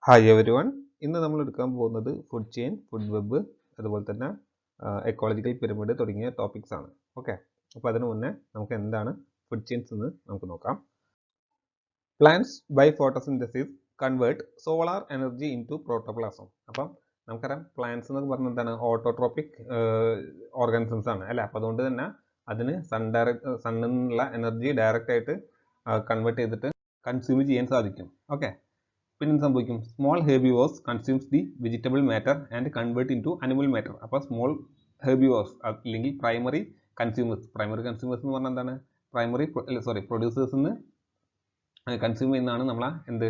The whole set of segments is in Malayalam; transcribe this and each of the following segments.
Hi every one. ഇന്ന് നമ്മൾ എടുക്കാൻ പോകുന്നത് ഫുഡ് ചെയിൻ, ഫുഡ് വെബ്, അതുപോലെ തന്നെ എക്കോളജിക്കൽ പിരമിഡ് തുടങ്ങിയ ടോപ്പിക്സ് ആണ്. ഓക്കെ, അപ്പോൾ അതിനു മുന്നേ നമുക്ക് എന്താണ് ഫുഡ് ചെയിൻസ് എന്ന് നമുക്ക് നോക്കാം. Plants by photosynthesis convert solar energy into protoplasm. അപ്പം നമുക്കറിയാം പ്ലാന്റ്സ് എന്നൊക്കെ പറഞ്ഞാൽ എന്താണ്, ഓട്ടോട്രോപ്പിക് ഓർഗാനിസംസ് ആണ് അല്ലേ. അപ്പോൾ അതുകൊണ്ട് തന്നെ അതിന് സണ്ണിൽ നിന്നുള്ള എനർജി ഡയറക്റ്റ് ആയിട്ട് കൺവേർട്ട് ചെയ്തിട്ട് കൺസ്യൂം ചെയ്യാൻ സാധിക്കും. ഓക്കെ, പിന്നെ എന്ത് സംഭവിക്കും, small herbivores consumes the vegetable matter and convert into animal matter. അപ്പോൾ സ്മോൾ ഹെർബിവോർസ് അല്ലെങ്കിൽ പ്രൈമറി കൺസ്യൂമേഴ്സ് എന്ന് പറഞ്ഞാൽ എന്താണ്, പ്രൊഡ്യൂസേഴ്സ് നിന്ന് കൺസ്യൂം ചെയ്യുന്നതാണ് നമ്മളെ എന്ത്,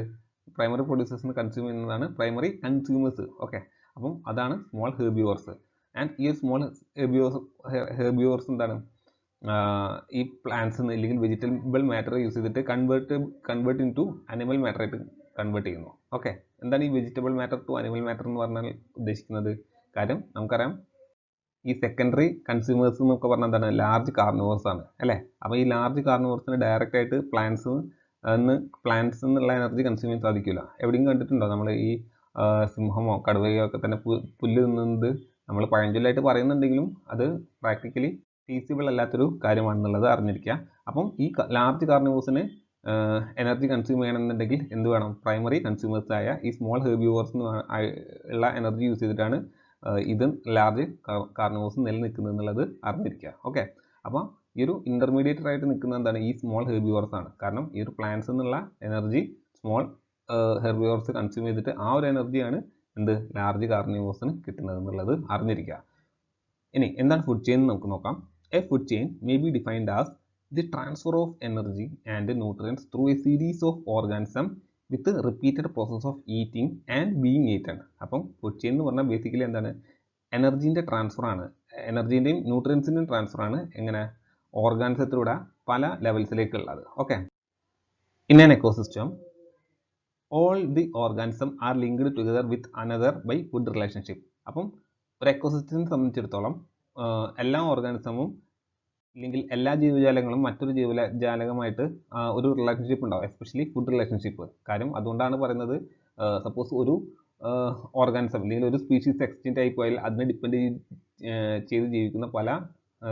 പ്രൈമറി പ്രൊഡ്യൂസേഴ്സിന് കൺസ്യൂം ചെയ്യുന്നതാണ് പ്രൈമറി കൺസ്യൂമേഴ്സ്. ഓക്കെ, അപ്പം അതാണ് സ്മോൾ ഹെർബിവോർസ്. ആൻഡ് ഈ സ്മോൾ ഹെർബിവോർസ് എന്താണ്, ഈ പ്ലാന്റ്സ് അല്ലെങ്കിൽ വെജിറ്റബിൾ മാറ്റർ യൂസ് ചെയ്തിട്ട് convert into animal matter ആയിട്ട് കൺവേർട്ട് ചെയ്യുന്നു. ഓക്കെ, എന്താണ് ഈ vegetable matter to animal matter എന്ന് പറഞ്ഞാൽ ഉദ്ദേശിക്കുന്നത്? കാര്യം നമുക്കറിയാം ഈ സെക്കൻഡറി കൺസ്യൂമേഴ്സ് എന്നൊക്കെ പറഞ്ഞാൽ എന്താണ്, ലാർജ് കാർണിവോർസ് ആണ് അല്ലേ. അപ്പോൾ ഈ ലാർജ് കാർണിവോർസിന് ഡയറക്റ്റ് ആയിട്ട് പ്ലാന്റ്സ് എന്നുള്ള എനർജി കൺസ്യൂം ചെയ്യാൻ സാധിക്കില്ല. എവിടെയും കണ്ടിട്ടുണ്ടോ നമ്മൾ ഈ സിംഹമോ കടുവയോ ഒക്കെ തന്നെ പുല്ല് തിന്നുന്നത് നമ്മൾ പഴഞ്ചൊല്ലായിട്ട് പറയുന്നുണ്ടെങ്കിലും അത് പ്രാക്ടിക്കലി ഫീസിബിൾ അല്ലാത്തൊരു കാര്യമാണെന്നുള്ളത് അറിഞ്ഞിരിക്കുക. അപ്പം ഈ ലാർജ് കാർണിവോഴ്സിന് എനർജി കൺസ്യൂം ചെയ്യണമെന്നുണ്ടെങ്കിൽ എന്ത് വേണം, പ്രൈമറി കൺസ്യൂമേഴ്സ് ആയ ഈ സ്മോൾ ഹെർബിവോർസ് ഉള്ള എനർജി യൂസ് ചെയ്തിട്ടാണ് ഇത് ലാർജ് കാർണിവോഴ്സ് നിലനിൽക്കുന്നത് എന്നുള്ളത് അറിഞ്ഞിരിക്കുക. ഓക്കെ, അപ്പോൾ ഈ ഒരു ഇൻ്റർമീഡിയറ്റ് ആയിട്ട് നിൽക്കുന്ന എന്താണ്, ഈ സ്മോൾ ഹെർബിവോർസ് ആണ്. കാരണം ഈ ഒരു പ്ലാന്റ്സ് എന്നുള്ള എനർജി സ്മോൾ ഹെർബിവോർസ് കൺസ്യൂം ചെയ്തിട്ട് ആ ഒരു എനർജിയാണ് എന്ത്, ലാർജ് കാർണിവോഴ്സിന് കിട്ടുന്നത് എന്നുള്ളത് അറിഞ്ഞിരിക്കുക. ഇനി എന്താണ് ഫുഡ് ചെയിൻ നമുക്ക് നോക്കാം. A food chain may be defined as the transfer of energy and nutrients through a series of organisms with the repeated process of eating and being eaten. അപ്പം ഫുഡ് ചെയിൻ എന്ന് പറഞ്ഞാൽ ബേസിക്കലി എന്താണ്, എനർജീൻ്റെ ട്രാൻസ്ഫർ ആണ്, എനർജീൻ്റെയും ന്യൂട്രിയൻസിൻ്റെയും ട്രാൻസ്ഫർ ആണ്. എങ്ങനെ, ഓർഗാനിസത്തിലൂടെ പല ലെവൽസിലേക്കുള്ളത്. Okay, in an ecosystem all the organism are linked together with another by food relationship. അപ്പം ഒരു എക്കോസിസ്റ്റത്തിനെ സംബന്ധിച്ചിടത്തോളം എല്ലാ ഓർഗാനിസമും അല്ലെങ്കിൽ എല്ലാ ജീവജാലങ്ങളും മറ്റൊരു ജീവജാലകമായിട്ട് ഒരു റിലേഷൻഷിപ്പ് ഉണ്ടാവും, എസ്പെഷ്യലി ഫുഡ് റിലേഷൻഷിപ്പ്. കാര്യം അതുകൊണ്ടാണ് പറയുന്നത്, സപ്പോസ് ഒരു ഓർഗാനിസം അല്ലെങ്കിൽ ഒരു സ്പീഷീസ് എക്സ്റ്റിൻറ്റ് ആയി പോയാൽ അതിനെ ഡിപ്പെൻഡ് ചെയ്ത് ജീവിക്കുന്ന പല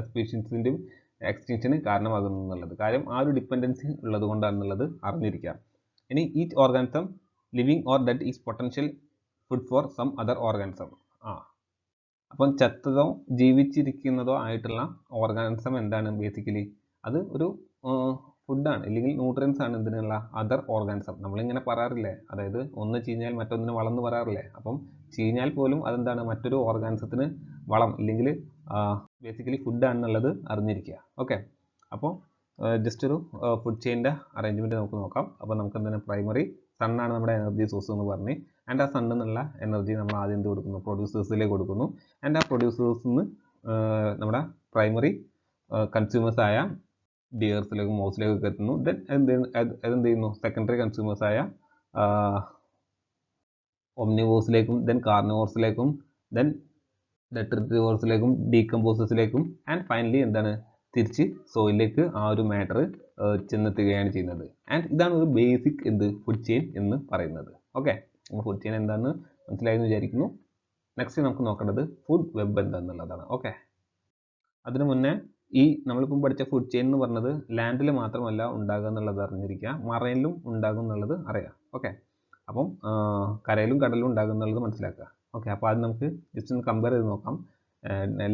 സ്പീഷീസിൻ്റെയും എക്സ്റ്റിൻഷന് കാരണമാകുന്നു എന്നുള്ളത്. കാര്യം ആ ഒരു ഡിപ്പെൻഡൻസി ഉള്ളത് കൊണ്ടാണെന്നുള്ളത് അറിഞ്ഞിരിക്കാം. ഇനി each organism living or dead is potential food for some other organism. അപ്പം ചത്തതോ ജീവിച്ചിരിക്കുന്നതോ ആയിട്ടുള്ള ഓർഗാനിസം എന്താണ്, ബേസിക്കലി അത് ഒരു ഫുഡാണ് അല്ലെങ്കിൽ ന്യൂട്രിയൻസ് ആണ് ഇതിനുള്ള അതർ ഓർഗാനിസം. നമ്മളിങ്ങനെ പറയാറില്ലേ, അതായത് ഒന്ന് ചീഞ്ഞാൽ മറ്റൊന്നിന് വളം എന്ന് പറയാറില്ലേ. അപ്പം ചീഞ്ഞാൽ പോലും അതെന്താണ്, മറ്റൊരു ഓർഗാനിസത്തിന് വളം അല്ലെങ്കിൽ ബേസിക്കലി ഫുഡാണെന്നുള്ളത് അറിഞ്ഞിരിക്കുക. ഓക്കെ, അപ്പോൾ ജസ്റ്റ് ഒരു ഫുഡ് ചെയിൻ്റെ അറേഞ്ച്മെൻറ്റ് നമുക്ക് നോക്കാം. അപ്പോൾ നമുക്ക് എന്താണ്, പ്രൈമറി സണ്ണാണ് നമ്മുടെ എനർജി സോഴ്സ് എന്ന് പറഞ്ഞ്, ആൻഡ് ആ സണ്ണിൽ നിന്നുള്ള എനർജി നമ്മൾ ആദ്യം എന്ത് കൊടുക്കുന്നു, പ്രൊഡ്യൂസേഴ്സിലേക്ക് കൊടുക്കുന്നു. ആൻഡ് ആ പ്രൊഡ്യൂസേഴ്സിൽ നിന്ന് നമ്മുടെ പ്രൈമറി കൺസ്യൂമേഴ്സായ ഡിയേഴ്സിലേക്കും മൗസിലേക്കൊക്കെ എത്തുന്നു. ദെൻ അതെന്ത് ചെയ്യുന്നു, സെക്കൻഡറി കൺസ്യൂമേഴ്സായ ഒംനിവോഴ്സിലേക്കും ദെൻ കാർണിവോഴ്സിലേക്കും ദെൻ ഡെട്രിറ്റിവോഴ്സിലേക്കും ഡീകമ്പോസേഴ്സിലേക്കും ആൻഡ് ഫൈനലി എന്താണ്, തിരിച്ച് സോയിലേക്ക് ആ ഒരു മാറ്റർ ചെന്നെത്തുകയാണ് ചെയ്യുന്നത്. ആൻഡ് ഇതാണ് ഒരു ബേസിക് ഫുഡ് ചെയിൻ എന്ന് പറയുന്നത്. ഓക്കെ, ഫുഡ് ചെയിൻ എന്താണെന്ന് മനസ്സിലായെന്ന് വിചാരിക്കുന്നു. നെക്സ്റ്റ് നമുക്ക് നോക്കേണ്ടത് ഫുഡ് വെബ് എന്താണെന്നുള്ളതാണ്. ഓക്കെ, അതിനു മുന്നേ ഈ നമ്മളിപ്പം പഠിച്ച ഫുഡ് ചെയിൻ എന്ന് പറഞ്ഞത് ലാൻഡിൽ മാത്രമല്ല ഉണ്ടാകുക എന്നുള്ളത് അറിഞ്ഞിരിക്കുക, മറൈനിലും ഉണ്ടാകും എന്നുള്ളത് അറിയാം. ഓക്കെ, അപ്പം കരയിലും കടലിലും ഉണ്ടാകും എന്നുള്ളത് മനസ്സിലാക്കുക. ഓക്കെ, അപ്പോൾ അത് നമുക്ക് ജസ്റ്റ് ഒന്ന് കമ്പയർ ചെയ്ത് നോക്കാം.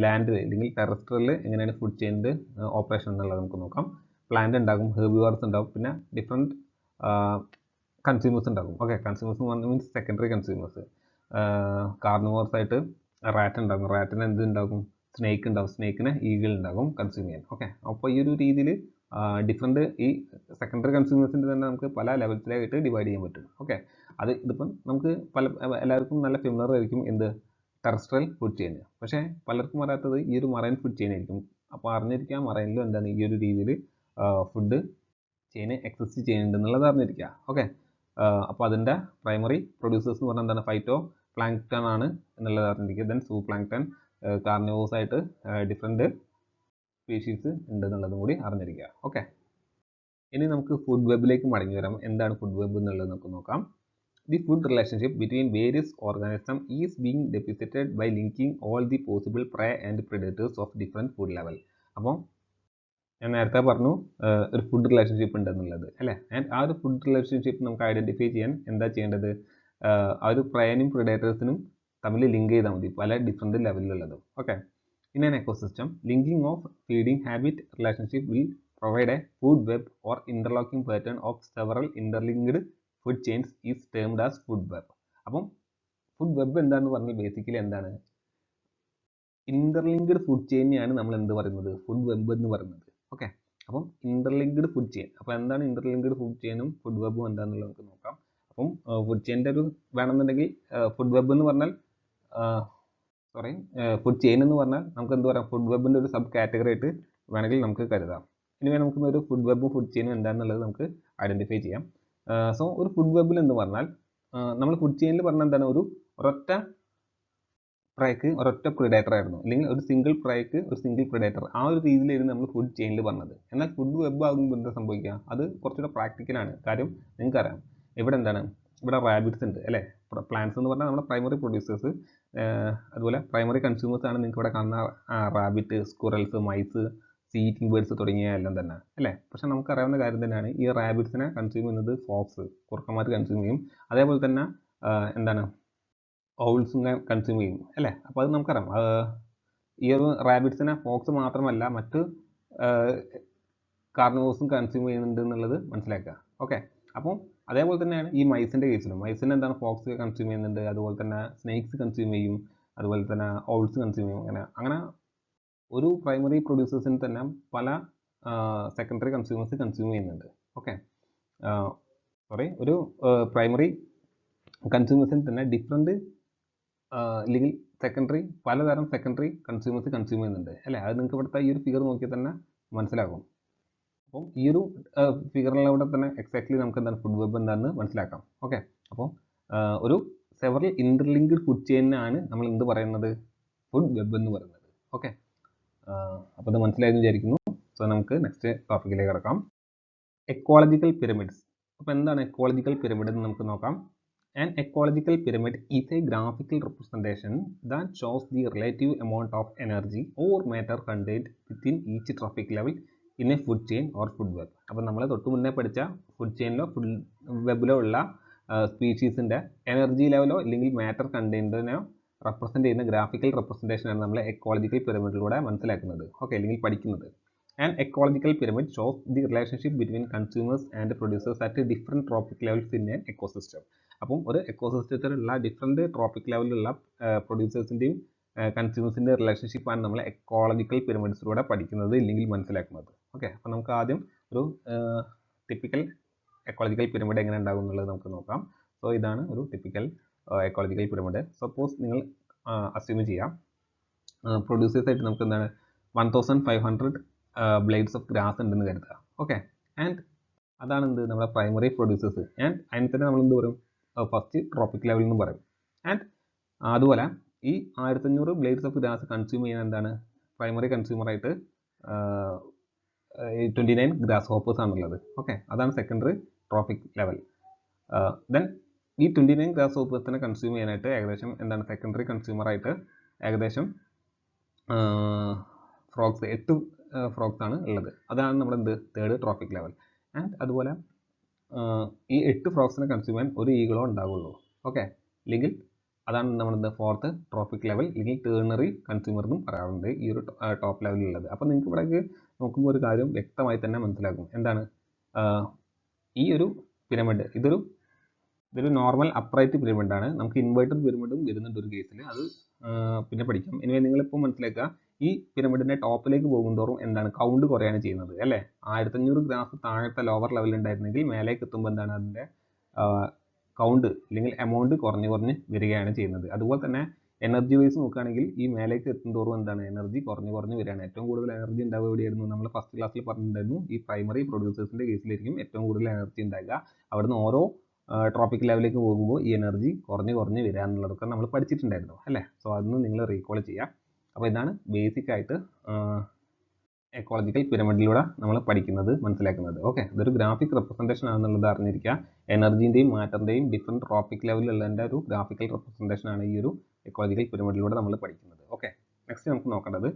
ലാൻഡിൽ അല്ലെങ്കിൽ ടെറസ്ട്രിയലിൽ എങ്ങനെയാണ് ഫുഡ് ചെയിൻ്റെ ഓപ്പറേഷൻ എന്നുള്ളത് നമുക്ക് നോക്കാം. പ്ലാന്റ് ഉണ്ടാകും, ഹെർബിവോർസ് ഉണ്ടാകും, പിന്നെ ഡിഫറെൻറ്റ് കൺസ്യൂമേഴ്സ് ഉണ്ടാകും. Okay, consumers means secondary consumers. Carnivores ആയിട്ട് റാറ്റ് ഉണ്ടാകും, റാറ്റിന് എന്ത് ഉണ്ടാകും, സ്നേക്ക് ഉണ്ടാകും, സ്നേക്കിന് ഈഗിൾ ഉണ്ടാകും കൺസ്യൂം ചെയ്യാൻ. ഓക്കെ, അപ്പോൾ ഈ ഒരു രീതിയിൽ ഡിഫറെൻറ്റ് ഈ സെക്കൻഡറി കൺസ്യൂമേഴ്സിൻ്റെ തന്നെ നമുക്ക് പല ലെവൽസിലായിട്ട് ഡിവൈഡ് ചെയ്യാൻ പറ്റും. ഓക്കെ, ഇതിപ്പം നമുക്ക് എല്ലാവർക്കും നല്ല ഫെമിലർ ആയിരിക്കും എന്ത്, ടെറസ്ട്രിയൽ ഫുഡ് ചെയിൻ. പക്ഷേ പലർക്കും അറിയാത്തത് ഈ ഒരു മറൈൻ ഫുഡ് ചെയിൻ ആയിരിക്കും. അപ്പോൾ അറിഞ്ഞിരിക്കുക മറൈനിലും എന്താണ് ഈ ഒരു രീതിയിൽ ഫുഡ് ചെയിൻ എക്സിസ്റ്റ് ചെയ്യുന്നുണ്ടെന്നുള്ളത് അറിഞ്ഞിരിക്കുക. ഓക്കെ, അപ്പോൾ അതിൻ്റെ പ്രൈമറി പ്രൊഡ്യൂസേഴ്സ് എന്ന് പറഞ്ഞാൽ എന്താണ്, ഫൈറ്റോ പ്ലാങ്ക്ടൺ ആണ് എന്നുള്ളത് അറിഞ്ഞിരിക്കുക. ദെൻ സൂ പ്ലാങ്ക്ടൺ, കാർണിവോഴ്സ് ആയിട്ട് ഡിഫറെൻറ്റ് സ്പീഷീസ് ഉണ്ടെന്നുള്ളതും കൂടി അറിഞ്ഞിരിക്കുക. ഓക്കെ, ഇനി നമുക്ക് ഫുഡ് വെബിലേക്ക് മടങ്ങി വരാം. എന്താണ് ഫുഡ് വെബ് എന്നുള്ളത് നമുക്ക് നോക്കാം. the food relationship between various organisms is being depicted by linking all the possible prey and predators of different food level. അപ്പം ഞാൻ നേരത്തെ പറഞ്ഞു ഒരു ഫുഡ് റിലേഷൻഷിപ്പ് ഉണ്ടെന്നുള്ളത് അല്ലേ. ആൻഡ് ആ ഒരു ഫുഡ് റിലേഷൻഷിപ്പ് നമുക്ക് ഐഡൻറ്റിഫൈ ചെയ്യാൻ എന്താ ചെയ്യേണ്ടത്? ആ ഒരു പ്രേനും പ്രിഡേറ്റേഴ്സിനും തമ്മിൽ ലിങ്ക് ചെയ്താൽ മതി, പല ഡിഫറെൻറ്റ് ലെവലിലുള്ളതും. Okay. In an ecosystem linking of feeding habit relationship will provide a food web or interlocking pattern of several interlinked food chains is termed as food web. അപ്പം ഫുഡ് വെബ് എന്താണെന്ന് പറഞ്ഞാൽ ബേസിക്കലി എന്താണ്? ഇന്റർലിങ്ക്ഡ് ഫുഡ് ചെയിനെയാണ് നമ്മൾ എന്ത് പറയുന്നത്? ഫുഡ് വെബ് എന്ന് പറയുന്നത്. ഓക്കെ. അപ്പം ഇന്റർലിങ്ക്ഡ് ഫുഡ് ചെയിൻ. അപ്പോൾ എന്താണ് ഇന്റർലിങ്ക്ഡ് ഫുഡ് ചെയിനും ഫുഡ് വെബും എന്താണെന്നുള്ളത് നമുക്ക് നോക്കാം. അപ്പം ഫുഡ് ചെയിൻ്റെ ഒരു വേണമെന്നുണ്ടെങ്കിൽ ഫുഡ് വെബ് എന്ന് പറഞ്ഞാൽ ഫുഡ് ചെയിൻ എന്ന് പറഞ്ഞാൽ നമുക്ക് എന്ത് പറയാം? ഫുഡ് വെബിൻ്റെ ഒരു സബ് കാറ്റഗറി ആയിട്ട് വേണമെങ്കിൽ നമുക്ക് കരുതാം. ഇനി നമുക്ക് ഒരു ഫുഡ് വെബും ഫുഡ് ചെയിനും എന്താണെന്നുള്ളത് നമുക്ക് ഐഡൻറ്റിഫൈ ചെയ്യാം. സോ ഒരു ഫുഡ് വെബിൽ എന്ന് പറഞ്ഞാൽ നമ്മൾ ഫുഡ് ചെയിനിൽ പറഞ്ഞാൽ എന്താണ്? ഒരൊറ്റ പ്രൈക്ക് ഒരൊറ്റ പ്രിഡേറ്റർ ആയിരുന്നു, അല്ലെങ്കിൽ ഒരു സിംഗിൾ പ്രൈക്ക് ഒരു സിംഗിൾ പ്രിഡേറ്റർ, ആ ഒരു രീതിയിലായിരുന്നു നമ്മൾ ഫുഡ് ചെയിനിൽ പറഞ്ഞത്. എന്നാൽ ഫുഡ് വെബ് ആകുമ്പോൾ എന്താ സംഭവിക്കുക? അത് കുറച്ചുകൂടെ പ്രാക്ടിക്കലാണ്. കാര്യം നിങ്ങൾക്കറിയാം, ഇവിടെ എന്താണ്? ഇവിടെ റാബിറ്റ്സ് ഉണ്ട് അല്ലേ. പ്ലാന്റ്സ് എന്ന് പറഞ്ഞാൽ നമ്മുടെ പ്രൈമറി പ്രൊഡ്യൂസേഴ്സ്, അതുപോലെ പ്രൈമറി കൺസ്യൂമേഴ്സ് ആണ് നിങ്ങൾക്ക് ഇവിടെ കാണുന്ന rabbit, squirrels, mice, seating birds തുടങ്ങിയ എല്ലാം തന്നെ അല്ലേ. പക്ഷെ നമുക്കറിയാവുന്ന കാര്യം തന്നെയാണ്, ഈ റാബിറ്റ്സിനെ കൺസ്യൂം ചെയ്യുന്നത് ഫോക്സ്, കുറുക്കന്മാർ കൺസ്യൂം ചെയ്യും. അതേപോലെ തന്നെ എന്താണ്, ഔൾസും കൺസ്യൂം ചെയ്യും അല്ലേ. അപ്പോൾ അത് നമുക്കറിയാം. ഈ ഒരു റാബിറ്റ്സിനെ ഫോക്സ് മാത്രമല്ല മറ്റ് കാർണിവോഴ്സും കൺസ്യൂം ചെയ്യുന്നുണ്ട് എന്നുള്ളത് മനസ്സിലാക്കുക. ഓക്കെ. അപ്പോൾ അതേപോലെ തന്നെയാണ് ഈ മൈസിൻ്റെ കേസിലും. മൈസിന് എന്താണ്? ഫോക്സ് കൺസ്യൂം ചെയ്യുന്നുണ്ട്, അതുപോലെ തന്നെ സ്നേക്സ് കൺസ്യൂം ചെയ്യും, അതുപോലെ തന്നെ ഔൾസ് കൺസ്യൂം ചെയ്യും. അങ്ങനെ ഒരു പ്രൈമറി പ്രൊഡ്യൂസേഴ്സിന് തന്നെ പല സെക്കൻഡറി കൺസ്യൂമേഴ്സ് കൺസ്യൂം ചെയ്യുന്നുണ്ട്. ഓക്കെ. ഒരു പ്രൈമറി കൺസ്യൂമേഴ്സിന് തന്നെ ഡിഫറെൻറ്റ് അല്ലെങ്കിൽ പലതരം സെക്കൻഡറി കൺസ്യൂമേഴ്സ് കൺസ്യൂം ചെയ്യുന്നുണ്ട് അല്ലേ. അത് നിങ്ങൾക്ക് ഇവിടുത്തെ ഈ ഒരു ഫിഗർ നോക്കിയാൽ തന്നെ മനസ്സിലാകും. അപ്പം ഈ ഒരു ഫിഗറിലൂടെ തന്നെ എക്സാക്ട്ലി നമുക്ക് എന്താണ് ഫുഡ് വെബ് എന്താണെന്ന് മനസ്സിലാക്കാം. ഓക്കെ. അപ്പോൾ ഒരു സെവറൽ ഇന്റർലിങ്ക്ഡ് ഫുഡ് ചെയിനാണ് നമ്മൾ എന്ത് പറയുന്നത്? ഫുഡ് വെബ് എന്ന് പറയുന്നത്. ഓക്കെ. അപ്പോൾ അത് മനസ്സിലായെന്ന് വിചാരിക്കുന്നു. സോ നമുക്ക് നെക്സ്റ്റ് ടോപ്പിക്കിലേക്ക് കിടക്കാം. Ecological pyramids. അപ്പോൾ എന്താണ് എക്കോളജിക്കൽ പിരമിഡ് എന്ന് നമുക്ക് നോക്കാം. An ecological pyramid is a graphical representation that shows the relative amount of energy or matter contained within each trophic level in a food chain or food web. അപ്പോൾ നമ്മൾ തൊട്ട് മുന്നേ പഠിച്ച ഫുഡ് ചെയിനിലോ ഫുഡ് വെബിലോ ഉള്ള സ്പീഷീസിൻ്റെ എനർജി ലെവലോ അല്ലെങ്കിൽ മാറ്റർ കണ്ടെയ്നറിനോ റെപ്രസെൻറ്റ് ചെയ്യുന്ന ഗ്രാഫിക്കൽ റെപ്രസെൻറ്റേഷനാണ് നമ്മൾ എക്കോളജിക്കൽ പിരമിഡിലൂടെ മനസ്സിലാക്കുന്നത്. ഓക്കെ, അല്ലെങ്കിൽ പഠിക്കുന്നത്. An ecological pyramid shows the relationship between consumers and producers at different trophic levels in an ecosystem. അപ്പം ഒരു എക്കോസിസ്റ്റത്തിലുള്ള ഡിഫറെൻറ്റ് ട്രോപ്പിക് ലെവലിലുള്ള പ്രൊഡ്യൂസേഴ്സിൻ്റെയും കൺസ്യൂമേഴ്സിൻ്റെ റിലേഷൻഷിപ്പാണ് നമ്മൾ എക്കോളജിക്കൽ പിരമിഡ്സിലൂടെ പഠിക്കുന്നത് ഇല്ലെങ്കിൽ മനസ്സിലാക്കുന്നത്. ഓക്കെ. അപ്പോൾ നമുക്ക് ആദ്യം ഒരു ടിപ്പിക്കൽ എക്കോളജിക്കൽ പിരമിഡ് എങ്ങനെ ഉണ്ടാകും എന്നുള്ളത് നമുക്ക് നോക്കാം. സോ ഇതാണ് ഒരു ടിപ്പിക്കൽ എക്കോളജിക്കൽ പിരമിഡ്. സപ്പോസ് നിങ്ങൾ അസ്യൂം ചെയ്യാം പ്രൊഡ്യൂസേഴ്സായിട്ട് നമുക്ക് എന്താണ് 1500 ബ്ലേഡ്സ് ഓഫ് ഗ്രാസ് ഉണ്ടെന്ന് കരുതുക. ഓക്കെ. ആൻഡ് അതാണ് എന്ത് നമ്മുടെ പ്രൈമറി പ്രൊഡ്യൂസേഴ്സ്. ആൻഡ് അതിന് തന്നെ നമ്മൾ എന്ത് പറയും? ഫസ്റ്റ് ട്രോപ്പിക് ലെവൽ എന്ന് പറയും. ആൻഡ് അതുപോലെ ഈ 1500 ബ്ലേഡ്സ് ഓഫ് ഗ്രാസ് കൺസ്യൂം ചെയ്യുന്ന എന്താണ്? പ്രൈമറി കൺസ്യൂമറായിട്ട് 29 ഗ്രാസ് ഹോപ്പേഴ്സ് ആണുള്ളത്. ഓക്കെ. അതാണ് സെക്കൻഡറി ട്രോപ്പിക് ലെവൽ. ദെൻ ഈ 29 ഗ്രാസ് ഹോപ്പേഴ്സിനെ കൺസ്യൂം ചെയ്യാനായിട്ട് ഏകദേശം എന്താണ് സെക്കൻഡറി കൺസ്യൂമറായിട്ട് ഏകദേശം ഫ്രോഗ്സ് 8 ഫ്രോഗ്സ് ആണ് ഉള്ളത്. അതാണ് നമ്മുടെ എന്ത് തേർഡ് ട്രോപ്പിക് ലെവൽ. ആൻഡ് അതുപോലെ ഈ 8 ഫ്രോഗ്സിനെ കൺസ്യൂം ചെയ്യാൻ ഒരു ഈഗിളോ ഉണ്ടാവുള്ളൂ. ഓക്കെ. അല്ലെങ്കിൽ അതാണ് നമ്മുടെ ഫോർത്ത് ട്രോപ്പിക് ലെവൽ അല്ലെങ്കിൽ ടേർണറി കൺസ്യൂമർ എന്നും പറയാറുണ്ട് ഈ ഒരു ടോപ്പ് ലെവലിലുള്ളത്. അപ്പോൾ നിങ്ങൾക്ക് ഇവിടേക്ക് നോക്കുമ്പോൾ ഒരു കാര്യം വ്യക്തമായി തന്നെ മനസ്സിലാക്കും. എന്താണ് ഈ ഒരു പിരമിഡ്? ഇതൊരു നോർമൽ അപ്രൈറ്റ് പിരമിഡാണ്. നമുക്ക് ഇൻവേർട്ടഡ് പിരമിഡും വരുന്നുണ്ട് ഒരു കേസിൽ, അത് പിന്നെ പഠിക്കാം. ഇനി നിങ്ങളിപ്പോൾ മനസ്സിലാക്കുക, ഈ പിരമിഡിൻ്റെ ടോപ്പിലേക്ക് പോകുന്തോറും എന്താണ് കൗണ്ട് കുറയാണ് ചെയ്യുന്നത് അല്ലേ. 1500 ഗ്രാസ് താഴത്തെ ലോവർ ലെവലിൽ ഉണ്ടായിരുന്നെങ്കിൽ മേലേക്ക് എത്തുമ്പോൾ എന്താണ് അതിൻ്റെ കൗണ്ട് അല്ലെങ്കിൽ എമൗണ്ട് കുറഞ്ഞ് വരികയാണ് ചെയ്യുന്നത്. അതുപോലെ തന്നെ എനർജി വൈസ് നോക്കുകയാണെങ്കിൽ ഈ മേലേക്ക് എത്തുന്തോറും എന്താണ് എനർജി കുറഞ്ഞ് വരികയാണ്. ഏറ്റവും കൂടുതൽ എനർജി ഉണ്ടാവുക എവിടെയായിരുന്നു? നമ്മൾ ഫസ്റ്റ് ക്ലാസ്സിൽ പറഞ്ഞിട്ടുണ്ടായിരുന്നു, ഈ പ്രൈമറി പ്രൊഡ്യൂസേഴ്സിൻ്റെ കേസിലായിരിക്കും ഏറ്റവും കൂടുതൽ എനർജി ഉണ്ടാകുക. അവിടുന്ന് ഓരോ ട്രോപ്പിക് ലെവലിലേക്ക് പോകുമ്പോൾ ഈ എനർജി കുറഞ്ഞ് വരിക എന്നുള്ളതൊക്കെ നമ്മൾ പഠിച്ചിട്ടുണ്ടായിരുന്നു അല്ലേ. സോ അതൊന്ന് നിങ്ങൾ റീകോൾ ചെയ്യുക. അപ്പോൾ ഇതാണ് ബേസിക് ആയിട്ട് എക്കോളജിക്കൽ പിരമിഡിലൂടെ നമ്മൾ പഠിക്കുന്നത് മനസ്സിലാക്കുന്നത്. ഓക്കെ, ഇതൊരു ഗ്രാഫിക് റെപ്രസെൻറ്റേഷൻ ആണെന്നുള്ളത് അറിഞ്ഞിരിക്കുക. എനർജീൻ്റെയും മാറ്ററിൻ്റെയും ഡിഫറെൻറ്റ് ട്രോപ്പിക് ലെവലിലുള്ളതിൻ്റെ ഒരു ഗ്രാഫിക്കൽ റെപ്രസെൻറ്റേഷൻ ആണ് ഈ ഒരു എക്കോളജിക്കൽ പിരമിഡിലൂടെ നമ്മൾ പഠിക്കുന്നത്. ഓക്കെ, നെക്സ്റ്റ് നമുക്ക് നോക്കേണ്ടത്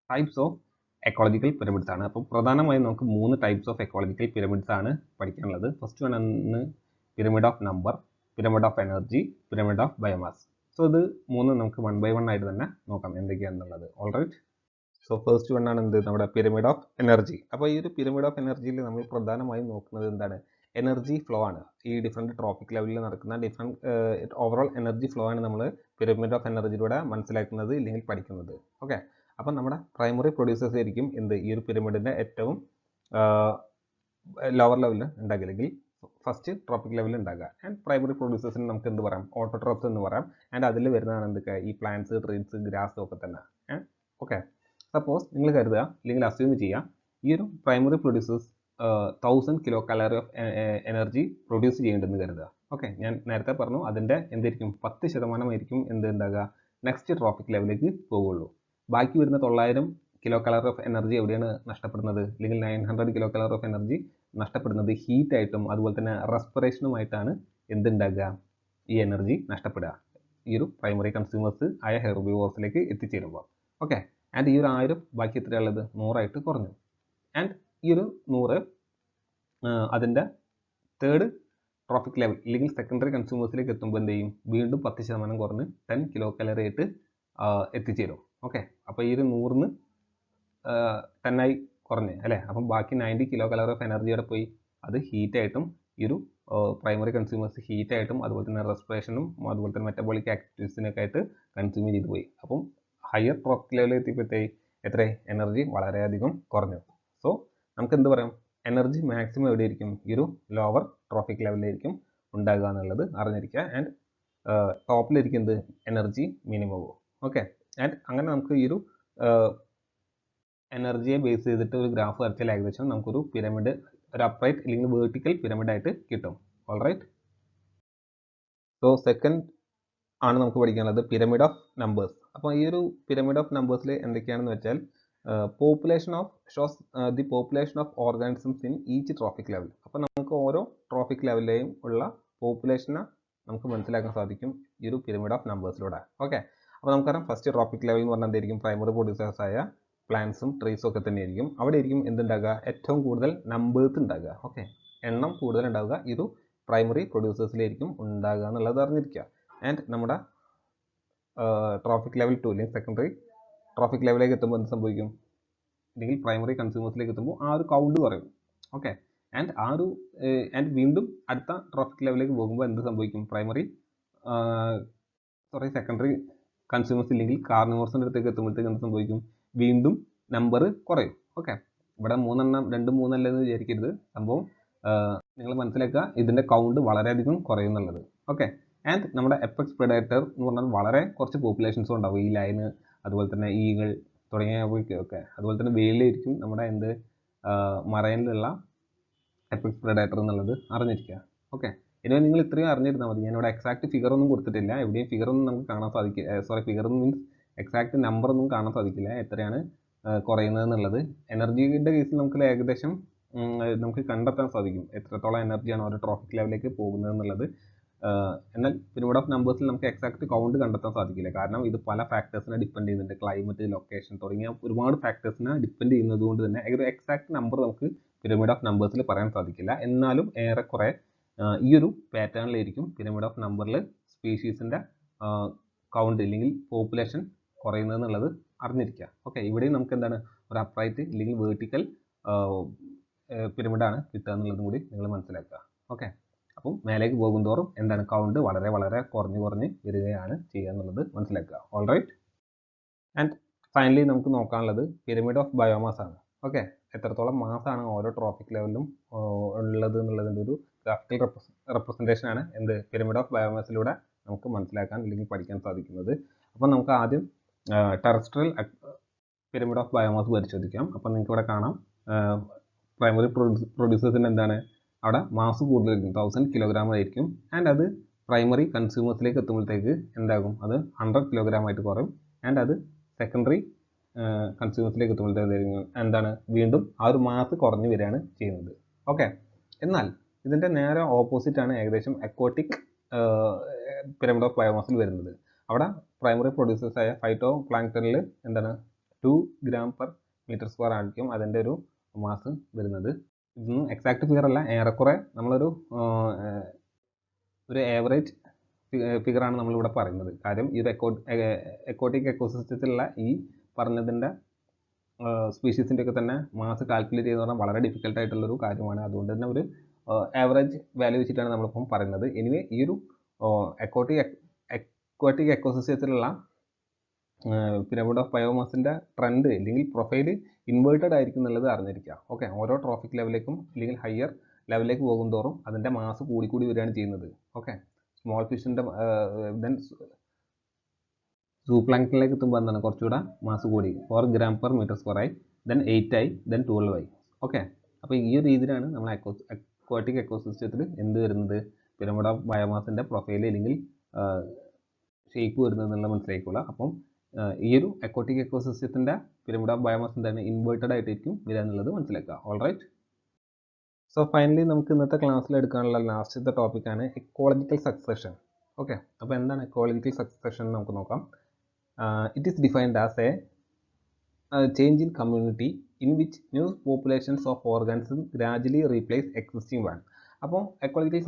ടൈപ്സ് ഓഫ് എക്കോളജിക്കൽ പിരമിഡ്സ് ആണ്. അപ്പോൾ പ്രധാനമായും നമുക്ക് 3 ടൈപ്സ് ഓഫ് എക്കോളജിക്കൽ പിരമിഡ്സ് ആണ് പഠിക്കാനുള്ളത്. ഫസ്റ്റ് വൺ ആണ് pyramid of number, pyramid of energy, pyramid of biomass. So ഇത് 3 നമുക്ക് 1 by 1 ആയിട്ട് തന്നെ നോക്കാം എന്തൊക്കെയാണെന്നുള്ളത്. ഓൾറൈറ്റ്, സോ ഫസ്റ്റ് വൺ ആണ് എന്ത്, നമ്മുടെ പിരമിഡ് ഓഫ് എനർജി. അപ്പോൾ ഈ ഒരു പിരമിഡ് ഓഫ് എനർജിയിൽ നമ്മൾ പ്രധാനമായും നോക്കുന്നത് എന്താണ്, എനർജി ഫ്ലോ ആണ്. ഈ ഡിഫറെൻറ്റ് ട്രോപ്പിക് ലെവലിൽ നടക്കുന്ന ഡിഫറെൻറ്റ് ഓവറോൾ എനർജി ഫ്ലോ ആണ് നമ്മൾ പിരമിഡ് ഓഫ് എനർജിയിലൂടെ മനസ്സിലാക്കുന്നത് ഇല്ലെങ്കിൽ പഠിക്കുന്നത്. ഓക്കെ, അപ്പം നമ്മുടെ പ്രൈമറി പ്രൊഡ്യൂസേഴ്സ് ആയിരിക്കും എന്ത്, ഈ ഒരു പിരമിഡിൻ്റെ ഏറ്റവും ലോവർ ലെവലിൽ ഉണ്ടാകില്ലെങ്കിൽ ഫസ്റ്റ് ട്രോപ്പിക് ലെവലിൽ ഉണ്ടാകുക. ആൻഡ് പ്രൈമറി പ്രൊഡ്യൂസേഴ്സിന് നമുക്ക് എന്ത് പറയാം, ഓട്ടോട്രോപ്സ് എന്ന് പറയാം. ആൻഡ് അതിൽ വരുന്നതാണ് എന്തൊക്കെ, ഈ പ്ലാന്റ്സ്, ട്രീസ്, ഗ്രാസ് ഒക്കെ തന്നെ. ഓക്കെ, സപ്പോസ് നിങ്ങൾ കരുതുക അല്ലെങ്കിൽ അസ്യൂം ചെയ്യുക, ഈ ഒരു primary producers 1000 kilo calorie of energy produce ചെയ്യേണ്ടതെന്ന് കരുതുക. ഓക്കെ, ഞാൻ നേരത്തെ പറഞ്ഞു അതിൻ്റെ എന്തായിരിക്കും 10% ആയിരിക്കും എന്ത് ഉണ്ടാകുക, നെക്സ്റ്റ് ട്രോപ്പിക് ലെവലിലേക്ക് പോകുള്ളൂ. ബാക്കി വരുന്ന 900 കിലോ കലോറി ഓഫ് എനർജി എവിടെയാണ് നഷ്ടപ്പെടുന്നത്, അല്ലെങ്കിൽ 900 കിലോ കലോറി ഓഫ് എനർജി നഷ്ടപ്പെടുന്നത് ഹീറ്റായിട്ടും അതുപോലെ തന്നെ റെസ്പിറേഷനുമായിട്ടാണ് എന്തുണ്ടാകുക, ഈ എനർജി നഷ്ടപ്പെടുക ഈ ഒരു പ്രൈമറി കൺസ്യൂമേഴ്സ് ആയ ഹെർബിവോർസിലേക്ക് എത്തിച്ചേരുമ്പോൾ. ഓക്കെ, ആൻഡ് ഈ ഒരു 1000 ബാക്കി എത്രയുള്ളത്, 100 കുറഞ്ഞു. ആൻഡ് ഈ ഒരു 100 അതിൻ്റെ തേർഡ് ട്രോപ്പിക് ലെവൽ അല്ലെങ്കിൽ സെക്കൻഡറി കൺസ്യൂമേഴ്സിലേക്ക് എത്തുമ്പോൾ എന്ത് ചെയ്യും, വീണ്ടും 10% കുറഞ്ഞ് 10 കിലോ കലോറി ആയിട്ട് എത്തിച്ചേരും. ഓക്കെ, അപ്പോൾ ഈ ഒരു 100ന്ന് 10 ആയി കുറഞ്ഞ് അല്ലേ, അപ്പം ബാക്കി 90 കിലോ കലോറി ഓഫ് എനർജിയുടെ പോയി, അത് ഹീറ്റായിട്ടും ഈ ഒരു പ്രൈമറി കൺസ്യൂമേഴ്സ് ഹീറ്റായിട്ടും അതുപോലെ തന്നെ റെസ്പിറേഷനും അതുപോലെ തന്നെ മെറ്റബോളിക് ആക്ടിവിറ്റീസിനൊക്കെ ആയിട്ട് കൺസ്യൂം ചെയ്ത് പോയി. അപ്പം ഹയർ ട്രോപ്പിക് ലെവലിൽ എത്തിയപ്പോഴത്തേക്ക് എത്ര എനർജി വളരെയധികം കുറഞ്ഞു. സോ നമുക്ക് എന്ത് പറയാം, എനർജി മാക്സിമം എവിടെ ആയിരിക്കും, ഈ ഒരു ലോവർ ട്രോപ്പിക് ലെവലിലായിരിക്കും ഉണ്ടാകുക എന്നുള്ളത് അറിഞ്ഞിരിക്കുക. ആൻഡ് ടോപ്പിലിരിക്കും എന്ത്, എനർജി മിനിമവും. ഓക്കെ, ആൻഡ് അങ്ങനെ നമുക്ക് ഈ ഒരു എനർജിയെ ബേസ് ചെയ്തിട്ട് ഒരു ഗ്രാഫ് വരച്ചാൽ ഏകദേശം നമുക്കൊരു പിരമിഡ്, ഒരു അപ്രൈറ്റ് അല്ലെങ്കിൽ വേർട്ടിക്കൽ പിരമിഡ് ആയിട്ട് കിട്ടും. ഓൾറൈറ്റ്, സോ സെക്കൻഡ് ആണ് നമുക്ക് പഠിക്കാനുള്ളത് പിരമിഡ് ഓഫ് നമ്പേഴ്സ്. അപ്പോൾ ഈ ഒരു പിരമിഡ് ഓഫ് നമ്പേഴ്സിൽ എന്തൊക്കെയാണെന്ന് വെച്ചാൽ population of shows the population of organisms in each tropic level. അപ്പോൾ നമുക്ക് ഓരോ ട്രോപ്പിക് ലെവലിലെയും ഉള്ള പോപ്പുലേഷനെ നമുക്ക് മനസ്സിലാക്കാൻ സാധിക്കും ഈ ഒരു പിരമിഡ് ഓഫ് നമ്പേഴ്സിലൂടെ. ഓക്കെ, അപ്പോൾ നമുക്കറിയാം ഫസ്റ്റ് ട്രോപ്പിക് ലെവൽ എന്ന് പറഞ്ഞാൽ എന്തായിരിക്കും, പ്രൈമറി പ്രൊഡ്യൂസേഴ്സ് ആയ പ്ലാന്റ്സും ട്രീസും ഒക്കെ തന്നെയായിരിക്കും. അവിടെ ആയിരിക്കും എന്തുണ്ടാകുക, ഏറ്റവും കൂടുതൽ നമ്പേഴ്സ് ഉണ്ടാകുക. ഓക്കെ, എണ്ണം കൂടുതൽ ഉണ്ടാവുക ഈ ഒരു പ്രൈമറി പ്രൊഡ്യൂസേഴ്സിലായിരിക്കും ഉണ്ടാകുക എന്നുള്ളത് അറിഞ്ഞിരിക്കുക. ആൻഡ് നമ്മുടെ ട്രോപ്പിക് ലെവൽ 2 അല്ലെങ്കിൽ സെക്കൻഡറി ട്രോപ്പിക് ലെവലിലേക്ക് എത്തുമ്പോൾ എന്ത് സംഭവിക്കും, അല്ലെങ്കിൽ പ്രൈമറി കൺസ്യൂമേഴ്സിലേക്ക് എത്തുമ്പോൾ ആ ഒരു കൗണ്ട് കുറയും. ഓക്കെ, ആൻഡ് വീണ്ടും അടുത്ത ട്രോപ്പിക് ലെവലിലേക്ക് പോകുമ്പോൾ എന്ത് സംഭവിക്കും, സെക്കൻഡറി കൺസ്യൂമേഴ്സ് ഇല്ലെങ്കിൽ കാർണിവോർസിൻ്റെ അടുത്തേക്ക് എത്തുമ്പോഴത്തേക്ക് എന്ത് സംഭവിക്കും, വീണ്ടും നമ്പർ കുറയും. ഓക്കെ, ഇവിടെ 2-3 അല്ലെന്ന് വിചാരിക്കരുത്, സംഭവം നിങ്ങൾ മനസ്സിലാക്കുക, ഇതിൻ്റെ കൗണ്ട് വളരെയധികം കുറയും എന്നുള്ളത്. ഓക്കെ, ആൻഡ് നമ്മുടെ എപ്പെക്സ് പ്രെഡേറ്റർ എന്ന് പറഞ്ഞാൽ വളരെ കുറച്ച് പോപ്പുലേഷൻസും ഉണ്ടാവും, ഈ ലയന് അതുപോലെ തന്നെ ഈഗിൾ തുടങ്ങിയവയ്ക്കൊക്കെ. അതുപോലെ തന്നെ വെയിലായിരിക്കും നമ്മുടെ മറൈനിലുള്ള എപ്പെക്സ് പ്രെഡേറ്റർ എന്നുള്ളത് അറിഞ്ഞിരിക്കുക. ഓക്കെ, ഇനി നിങ്ങൾ ഇത്രയും അറിഞ്ഞിരുന്നാൽ മതി. ഞാനിവിടെ എക്സാക്ട് ഫിഗർ ഒന്നും കൊടുത്തിട്ടില്ല, എവിടെയും ഫിഗർ ഒന്നും നമുക്ക് കാണാൻ സാധിക്കില്ല. ഫിഗർ മീൻസ് എക്സാക്ട് നമ്പർ ഒന്നും കാണാൻ സാധിക്കില്ല എത്രയാണ് കുറയുന്നത് എന്നുള്ളത്. എനർജിയുടെ കേസിൽ നമുക്ക് ഏകദേശം നമുക്ക് കണ്ടെത്താൻ സാധിക്കും എത്രത്തോളം എനർജിയാണ് ഓരോ ട്രോപ്പിക് ലെവലിലേക്ക് പോകുന്നത് എന്നുള്ളത്. എന്നാൽ പിരമിഡ് ഓഫ് നമ്പേഴ്സിൽ നമുക്ക് എക്സാക്ട് കൗണ്ട് കണ്ടെത്താൻ സാധിക്കില്ല, കാരണം ഇത് പല ഫാക്ടേഴ്സിനെ ഡിപ്പെൻഡ് ചെയ്യുന്നുണ്ട്. ക്ലൈമറ്റ്, ലൊക്കേഷൻ തുടങ്ങിയ ഒരുപാട് ഫാക്ടേഴ്സിനെ ഡിപ്പെൻഡ് ചെയ്യുന്നത് കൊണ്ട് തന്നെ ഒരു എക്സാക്ട് നമ്പർ നമുക്ക് പിരമിഡ് ഓഫ് നമ്പേഴ്സിൽ പറയാൻ സാധിക്കില്ല. എന്നാലും ഏറെക്കുറെ ഈ ഒരു പാറ്റേണിലായിരിക്കും പിരമിഡ് ഓഫ് നമ്പറിൽ സ്പീഷീസിൻ്റെ കൗണ്ട് അല്ലെങ്കിൽ പോപ്പുലേഷൻ കുറയുന്നത് എന്നുള്ളത് അറിഞ്ഞിരിക്കുക. ഓക്കെ, ഇവിടെയും നമുക്ക് എന്താണ്, ഒരു അപ്രൈറ്റ് അല്ലെങ്കിൽ വേർട്ടിക്കൽ പിരമിഡാണ് കിട്ടുക എന്നുള്ളതും കൂടി നിങ്ങൾ മനസ്സിലാക്കുക. ഓക്കെ, അപ്പം മേലേക്ക് പോകുന്തോറും എന്താണ്, കൗണ്ട് വളരെ വളരെ കുറഞ്ഞ് വരികയാണ് ചെയ്യുക എന്നുള്ളത് മനസ്സിലാക്കുക. ഓൾറൈറ്റ്, ആൻഡ് ഫൈനലി നമുക്ക് നോക്കാനുള്ളത് പിരമിഡ് ഓഫ് ബയോമാസ് ആണ്. ഓക്കെ, എത്രത്തോളം മാസാണ് ഓരോ ട്രോപ്പിക് ലെവലിലും ഉള്ളത് എന്നുള്ളതിൻ്റെ ഒരു ഗ്രാഫിക്കൽ റെപ്രസെൻറ്റേഷൻ ആണ് എന്ത്, പിരമിഡ് ഓഫ് ബയോമാസിലൂടെ നമുക്ക് മനസ്സിലാക്കാൻ അല്ലെങ്കിൽ പഠിക്കാൻ സാധിക്കുന്നത്. അപ്പം നമുക്ക് ആദ്യം ടെറസ്ട്രിയൽ പിരമിഡ് ഓഫ് ബയോമാസ് പരിശോധിക്കാം. അപ്പം നിങ്ങൾക്ക് ഇവിടെ കാണാം പ്രൈമറി പ്രൊഡ്യൂസേഴ്സിൻ്റെ എന്താണ്, അവിടെ മാസ് കൂടുതലായിരിക്കും, 1000 കിലോഗ്രാം ആയിരിക്കും. ആൻഡ് അത് പ്രൈമറി കൺസ്യൂമേഴ്സിലേക്ക് എത്തുമ്പോഴത്തേക്ക് എന്താകും, അത് 100 കിലോഗ്രാം ആയിട്ട് കുറയും. ആൻഡ് അത് സെക്കൻഡറി കൺസ്യൂമേഴ്സിലേക്ക് എത്തുമ്പോഴത്തേക്കും എന്താണ് വീണ്ടും ആ ഒരു മാസ് കുറഞ്ഞു വരികയാണ് ചെയ്യുന്നത്. ഓക്കെ, എന്നാൽ ഇതിൻ്റെ നേരെ ഓപ്പോസിറ്റാണ് ഏകദേശം അക്വാട്ടിക് പിരമിഡ് ഓഫ് ബയോമാസിൽ വരുന്നത്. അവിടെ പ്രൈമറി പ്രൊഡ്യൂസേഴ്സായ ഫൈറ്റോ പ്ലാങ്ക്ടണിൽ എന്താണ് 2 gram per meter square ആയിരിക്കും അതിൻ്റെ ഒരു മാസ് വരുന്നത്. ഇതൊന്നും എക്സാക്ട് ഫിഗർ അല്ല, ഏറെക്കുറെ നമ്മളൊരു ആവറേജ് ഫിഗറാണ് നമ്മളിവിടെ പറയുന്നത്. കാര്യം ഈ ഒരു എക്കോട്ടിക് എക്കോസിസ്റ്റത്തിലുള്ള ഈ പറഞ്ഞതിൻ്റെ സ്പീഷീസിൻ്റെ ഒക്കെ തന്നെ മാസ് കാൽക്കുലേറ്റ് ചെയ്യുന്ന പറഞ്ഞാൽ വളരെ ഡിഫിക്കൽട്ട് ആയിട്ടുള്ളൊരു കാര്യമാണ്. അതുകൊണ്ട് തന്നെ ഒരു ആവറേജ് വാല്യൂ വെച്ചിട്ടാണ് നമ്മളിപ്പം പറയുന്നത്. എനിവേ ഈ ഒരു എക്കോട്ടിക് എക്കോസിസ്റ്റത്തിലുള്ള പിരമിഡ് ഓഫ് ബയോമാസിൻ്റെ ട്രെൻഡ് അല്ലെങ്കിൽ പ്രൊഫൈൽ ഇൻവേർട്ടഡ് ആയിരിക്കും എന്നുള്ളത് അറിഞ്ഞിരിക്കുക. ഓക്കെ, ഓരോ ട്രോഫിക് ലെവലിലേക്കും അല്ലെങ്കിൽ ഹയർ ലെവലിലേക്ക് പോകും തോറും അതിൻ്റെ മാസ് കൂടി വരികയാണ് ചെയ്യുന്നത്. ഓക്കെ, സ്മോൾ ഫിഷിൻ്റെ ദെൻ സൂപ്ലാങ്ക്ടണിലേക്ക് എത്തുമ്പോൾ എന്താണ് കുറച്ചുകൂടെ മാസ് കൂടി 4 gram per meter square ആയി, ദെൻ 8 ആയി, ദെൻ 12 ആയി. ഓക്കെ, അപ്പോൾ ഈ ഒരു രീതിയിലാണ് നമ്മൾ അക്വാട്ടിക് എക്കോസിസ്റ്റത്തിൽ എന്ത് വരുന്നത്, പിരമിഡ് ഓഫ് ബയോമാസിൻ്റെ പ്രൊഫൈൽ അല്ലെങ്കിൽ ഷേപ്പ് വരുന്നത് എന്നുള്ള മനസ്സിലാക്കിക്കൊള്ളുക. അപ്പം ഈ ഒരു അക്വാട്ടിക് എക്കോസിസ്റ്റത്തിൻ്റെ പിരമിഡ് ഓഫ് ബയോമാസ് എന്താണ് ഇൻവേർട്ടഡ് ആയിട്ടായിരിക്കും വരിക എന്നുള്ളത് മനസ്സിലാക്കുക. ഓൾ റൈറ്റ്, സോ ഫൈനലി നമുക്ക് ഇന്നത്തെ ക്ലാസ്സിൽ എടുക്കാനുള്ള ലാസ്റ്റത്തെ ടോപ്പിക്കാണ് എക്കോളജിക്കൽ സക്സഷൻ. ഓക്കെ, അപ്പോൾ എന്താണ് എക്കോളജിക്കൽ സക്സഷൻ എന്ന് നമുക്ക് നോക്കാം. It is defined as a change in community in which new populations of organism gradually replace existing one. അപ്പോൾ എക്കോളജിക്കൽ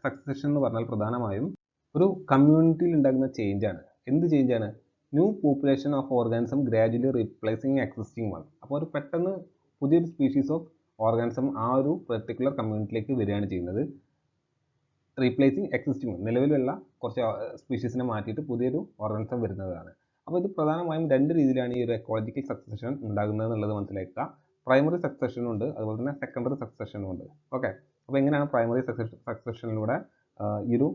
സക്സഷൻ എന്ന് പറഞ്ഞാൽ പ്രധാനമായും ഒരു കമ്മ്യൂണിറ്റിയിൽ ഉണ്ടാകുന്ന ചേഞ്ചാണ്. എന്ത് ചേഞ്ചാണ്? New population of organism gradually replacing existing one. അപ്പോൾ ഒരു പെട്ടെന്ന് പുതിയൊരു സ്പീഷീസ് ഓഫ് ഓർഗാനിസം ആ ഒരു പെർട്ടിക്കുലർ കമ്മ്യൂണിറ്റിയിലേക്ക് വരികയാണ് ചെയ്യുന്നത്. റീപ്ലേസിങ് എക്സിസ്റ്റിംഗ് വൺ, നിലവിലുള്ള കുറച്ച് സ്പീഷീസിനെ മാറ്റിയിട്ട് പുതിയൊരു ഓർഗാനിസം വരുന്നതാണ്. അപ്പോൾ ഇത് പ്രധാനമായും 2 രീതിയിലാണ് ഈ ഒരു എക്കോളജിക്കൽ സക്സഷൻ ഉണ്ടാകുന്നത് എന്നുള്ളത് മനസ്സിലാക്കുക. പ്രൈമറി സക്സഷനും ഉണ്ട്, അതുപോലെ തന്നെ സെക്കൻഡറി സക്സഷനും ഉണ്ട്. ഓക്കെ, അപ്പോൾ എങ്ങനെയാണ് പ്രൈമറി സക്സഷനിലൂടെ ഈ ഒരു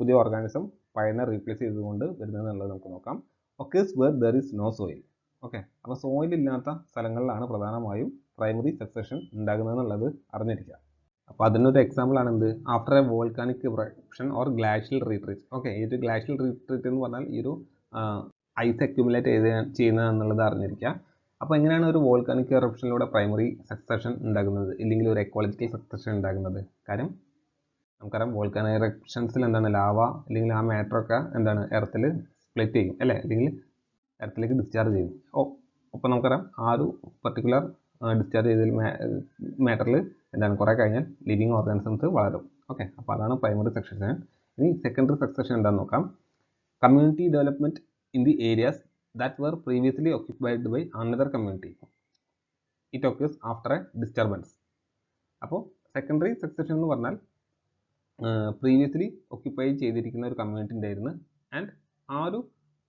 പുതിയ ഓർഗാനിസം പഴയനെ റീപ്ലേസ് ചെയ്തുകൊണ്ട് വരുന്നത് എന്നുള്ളത് നമുക്ക് നോക്കാം. Occurs where there is no soil. Okay, അപ്പോൾ സോയിൽ ഇല്ലാത്ത സ്ഥലങ്ങളിലാണ് പ്രധാനമായും പ്രൈമറി സക്സഷൻ ഉണ്ടാകുന്നത് എന്നുള്ളത് അറിഞ്ഞിരിക്കുക. അപ്പോൾ അതിനൊരു എക്സാമ്പിൾ ആണ് എന്ത്, after a volcanic eruption or glacial retreat. Okay, ഈ ഒരു ഗ്ലാഷ്യൽ റീട്രീറ്റ് എന്ന് പറഞ്ഞാൽ ഈ ഒരു ഐസ് അക്യുമുലേറ്റ് ചെയ്യുന്നത് എന്നുള്ളത് അറിഞ്ഞിരിക്കുക. അപ്പോൾ എങ്ങനെയാണ് ഒരു വോൾക്കാനിക് ഇറപ്ഷനിലൂടെ പ്രൈമറി സക്സഷൻ ഉണ്ടാകുന്നത് അല്ലെങ്കിൽ ഒരു എക്കോളജിക്കൽ സക്സഷൻ ഉണ്ടാകുന്നത്? കാര്യം നമുക്കറിയാം വോൾക്കാനിക് ഇറപ്ഷൻസിൽ എന്താണ് ലാവ അല്ലെങ്കിൽ ആ മാറ്ററൊക്കെ എന്താണ് എർത്തിൽ സ്പ്ലിറ്റ് ചെയ്യും അല്ലേ, അല്ലെങ്കിൽ എർത്തിലേക്ക് ഡിസ്ചാർജ് ചെയ്യും. അപ്പോൾ നമുക്കറിയാം ആ ഒരു പർട്ടിക്കുലർ ഡിസ്ചാർജ് ചെയ്തതിൽ മാറ്ററിൽ എന്താണ് കുറേ കഴിഞ്ഞാൽ ലിവിങ് ഓർഗാനിസംസ് വളരും. ഓക്കെ, അപ്പോൾ അതാണ് പ്രൈമറി സക്സഷൻ. ഇനി സെക്കൻഡറി സക്സഷൻ എന്താണെന്ന് നോക്കാം. Community development in the areas that were previously occupied by another community. It occurs after a disturbance. അപ്പോൾ സെക്കൻഡറി സക്സഷൻ എന്ന് പറഞ്ഞാൽ പ്രീവിയസ്ലി ഒക്യുപ്പൈ ചെയ്തിരിക്കുന്ന ഒരു കമ്മ്യൂണിറ്റി ഉണ്ടായിരുന്നു ആൻഡ് ആ ഒരു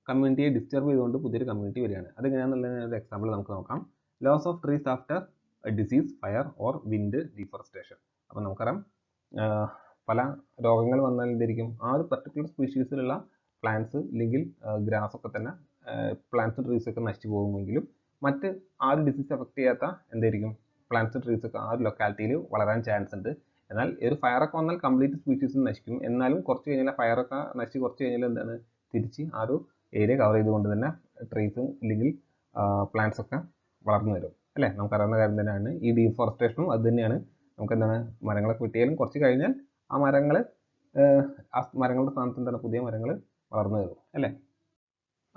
കമ്മ്യൂണിറ്റിയെ ഡിസ്റ്റർബ് ചെയ്തുകൊണ്ട് പുതിയൊരു കമ്മ്യൂണിറ്റി വരികയാണ്. അതെങ്ങനെയാണെന്നുള്ള ഒരു എക്സാമ്പിൾ നമുക്ക് നോക്കാം. Loss of trees after disease, fire or wind, deforestation. അപ്പോൾ നമുക്കറിയാം പല രോഗങ്ങൾ വന്നാൽ എന്തായിരിക്കും ആ ഒരു പർട്ടിക്കുലർ സ്പീഷീസിലുള്ള പ്ലാന്റ്സ് അല്ലെങ്കിൽ ഗ്രാസ് ഒക്കെ തന്നെ പ്ലാന്റ്സും ട്രീസൊക്കെ നശിച്ചു പോകുമെങ്കിലും മറ്റ് ആ ഒരു ഡിസീസ് എഫക്ട് ചെയ്യാത്ത എന്തായിരിക്കും പ്ലാന്റ്സും ട്രീസൊക്കെ ആ ഒരു ലൊക്കാലിറ്റിയിൽ വളരാൻ ചാൻസ് ഉണ്ട്. എന്നാൽ ഒരു ഫയറൊക്കെ വന്നാൽ കംപ്ലീറ്റ് സ്പീഷീസും നശിക്കും. എന്നാലും കുറച്ച് കഴിഞ്ഞാൽ ഫയറൊക്കെ നശിച്ച് കുറച്ച് കഴിഞ്ഞാൽ എന്താണ് തിരിച്ച് ആ ഒരു ഏരിയ കവർ ചെയ്തുകൊണ്ട് തന്നെ ട്രീസും അല്ലെങ്കിൽ പ്ലാന്റ്സ് ഒക്കെ വളർന്നു വരും അല്ലേ. നമുക്കറിയുന്ന കാര്യം തന്നെയാണ് ഈ ഡീഫോറസ്റ്റേഷനും അത് തന്നെയാണ്. നമുക്ക് എന്താണ് മരങ്ങളൊക്കെ വെട്ടിയാലും കുറച്ച് കഴിഞ്ഞാൽ ആ മരങ്ങളുടെ സ്ഥാനത്ത് എന്താണ് പുതിയ മരങ്ങൾ വളർന്നു വരും അല്ലേ.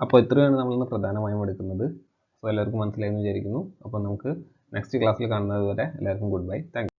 അപ്പോൾ ഇത്രയാണ് നമ്മളിന്ന് പ്രധാനമായും എടുക്കുന്നത്. സോ എല്ലാവർക്കും മനസ്സിലായെന്ന് വിചാരിക്കുന്നു. അപ്പോൾ നമുക്ക് നെക്സ്റ്റ് ക്ലാസ്സിൽ കാണുന്നത് വരെ എല്ലാവർക്കും ഗുഡ് ബൈ, താങ്ക് യു.